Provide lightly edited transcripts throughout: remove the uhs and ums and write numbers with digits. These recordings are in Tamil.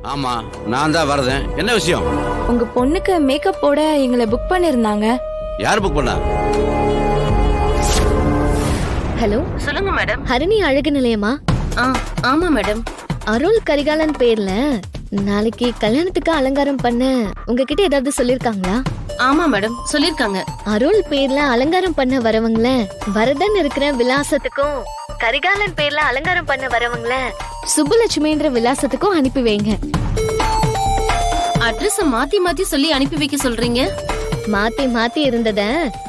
ஆமா, நான் தான் வரதேன். என்ன விஷயம்? உங்க பொண்ணுக்கு மேக்கப் போட எங்களை புக் பண்ணிருந்தாங்க. யார் புக் பண்ணா? ஹலோ, சொல்லுங்க மேடம். ஹரிணி அழகு நிலையமா? ஆமா மேடம். அருள் கரிகாலன் பேர்ல நாளைக்கு கல்யாணத்துக்கு அலங்காரம் பண்ண உங்ககிட்ட ஏதாவது சொல்லிருக்காங்களா? ஆமா மேடம், சொல்லிருக்காங்க. அருள் பேர்ல அலங்காரம் பண்ண வரவங்கள வரதன் இருக்கிற விலாசத்துக்கும் கரிகாலன் பேர்ல அலங்காரம் பண்ண வரவங்கள சுப்புலட்சுமின்ற விலாசத்துக்கும் அனுப்பி வைங்க. அட்ரஸ் மாத்தி மாத்தி சொல்லி அனுப்பி வைக்க சொல்றீங்க? மாத்தி மாத்தி இருந்தத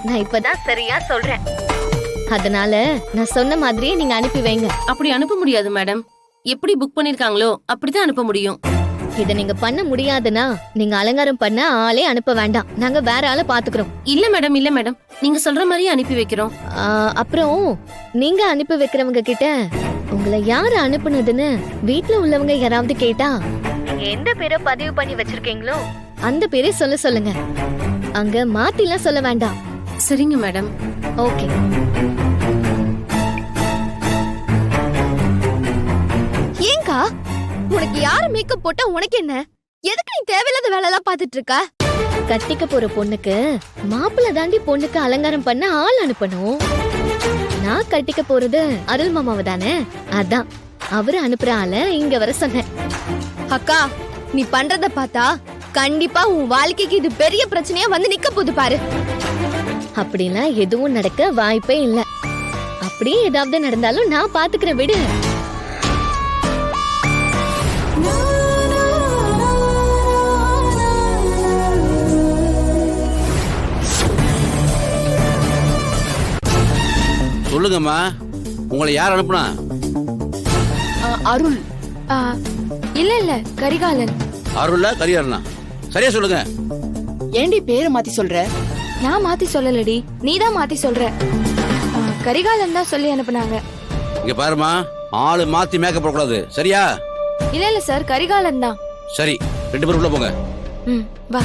நான் இப்பதான் சரியா சொல்றேன். அதனால நான் சொன்ன மாதிரியே நீங்க அனுப்பி வைங்க. அப்படி அனுப்ப முடியாது மேடம். எப்படி புக் பண்ணிருக்காங்களோ அப்படிதான் அனுப்ப முடியும். இத நீங்க பண்ண முடியாதுன்னா நீங்க அலங்காரம் பண்ண ஆளே அனுப்ப வேண்டாம். நாங்க வேற ஆளை பாத்துக்கிறோம். இல்ல மேடம், இல்ல மேடம், நீங்க சொல்ற மாதிரியே அனுப்பி வைக்கிறோம். அப்புறம் நீங்க அனுப்பி வைக்கிறவங்க கிட்ட உங்களை யாரு அனுப்புனதுன்னு வீட்ல உள்ளவங்க யாராவது கேட்டா நீங்க எந்த பேரை பதிவு பண்ணி வச்சிருக்கீங்களோ அந்த பேரை சொல்லுங்க. அங்க மாத்திலாம் சொல்ல வேண்டாம். சரிங்க மேடம். ஓகே. ஏங்கா, உனக்கு யாரு மேக்கப் போட்டா உனக்கு என்ன? எதுக்கு நீ தேவையில்லாத வேலை எல்லாம் பாத்துட்டு இருக்க? கட்டிக்க போற பொண்ணுக்கு மாப்பிள்ளை தாண்டி பொண்ணுக்கு அலங்காரம் பண்ண ஆள் அனுப்பணும். நான் கட்டிக்க போறது அருள் மாமாவை தானே, அதான் அவரு அனுப்புற ஆள இங்க வர சொன்னேன். அக்கா, நீ பண்றத பார்த்தா கண்டிப்பா உன் வாழ்க்கைக்கு இது பெரிய பிரச்சனையா வந்து நிக்க போகுது பாரு. அப்படிலாம் எதுவும் நடக்க வாய்ப்பே இல்ல. அப்படியே ஏதாவது நடந்தாலும் நான் பாத்துக்கிறேன், விடு. சொல்லுங்கம்மா, உங்களை யார் அனுப்புனா? அருள். இல்ல கரிகாலன். அருள்ல கரிகாலனா? சரியா சொல்லுங்க. ஏண்டி பேரை மாத்தி சொல்ற? நான் மாத்தி சொல்லலடி, நீதான் மாத்தி சொல்ற. கரிகாலன் தான் சொல்லி அனுப்புனாங்க. இங்க பாருமா, ஆளு மாத்தி மேக்கப் போடக்கூடாது, சரியா? இல்ல சார், கரிகாலன் தான். சரி, 2 பேரும் உள்ள போங்க. வா.